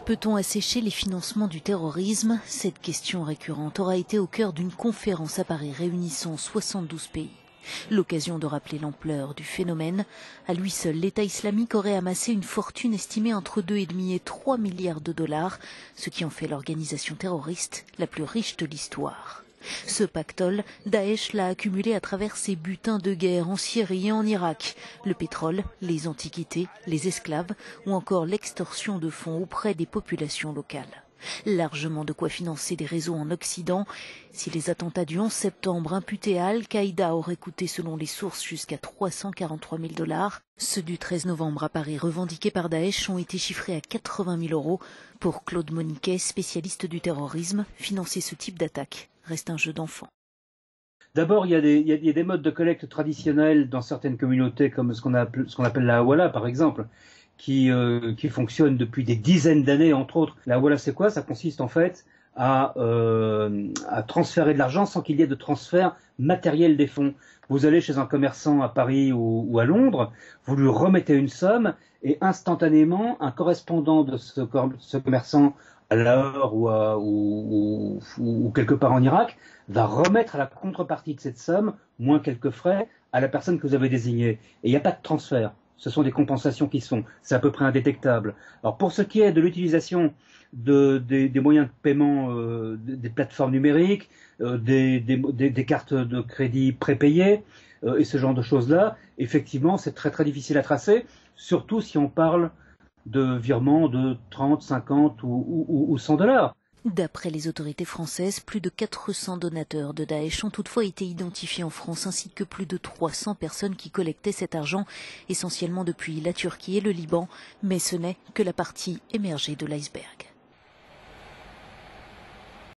Peut-on assécher les financements du terrorisme? Cette question récurrente aura été au cœur d'une conférence à Paris réunissant 72 pays. L'occasion de rappeler l'ampleur du phénomène. À lui seul, l'État islamique aurait amassé une fortune estimée entre 2,5 et 3 milliards de dollars, ce qui en fait l'organisation terroriste la plus riche de l'histoire. Ce pactole, Daesh l'a accumulé à travers ses butins de guerre en Syrie et en Irak. Le pétrole, les antiquités, les esclaves ou encore l'extorsion de fonds auprès des populations locales. Largement de quoi financer des réseaux en Occident. Si les attentats du 11 septembre imputés à Al-Qaïda auraient coûté selon les sources jusqu'à 343 000 dollars, ceux du 13 novembre à Paris revendiqués par Daesh ont été chiffrés à 80 000 euros. Pour Claude Moniquet, spécialiste du terrorisme, financer ce type d'attaque reste un jeu d'enfant. D'abord, il y a des modes de collecte traditionnels dans certaines communautés, comme ce qu'on appelle la Hawala, par exemple, qui fonctionne depuis des dizaines d'années, entre autres. La Hawala, c'est quoi? Ça consiste en fait à transférer de l'argent sans qu'il y ait de transfert matériel des fonds. Vous allez chez un commerçant à Paris ou à Londres, vous lui remettez une somme et instantanément, un correspondant de ce commerçant à Lahore ou quelque part en Irak va remettre à la contrepartie de cette somme, moins quelques frais, à la personne que vous avez désignée. Et il n'y a pas de transfert. Ce sont des compensations qui se font. C'est à peu près indétectable. Alors pour ce qui est de l'utilisation des moyens de paiement des plateformes numériques, des cartes de crédit prépayées et ce genre de choses-là, effectivement, c'est très très difficile à tracer, surtout si on parle de virements de 30, 50 ou 100 dollars. D'après les autorités françaises, plus de 400 donateurs de Daesh ont toutefois été identifiés en France, ainsi que plus de 300 personnes qui collectaient cet argent, essentiellement depuis la Turquie et le Liban. Mais ce n'est que la partie émergée de l'iceberg.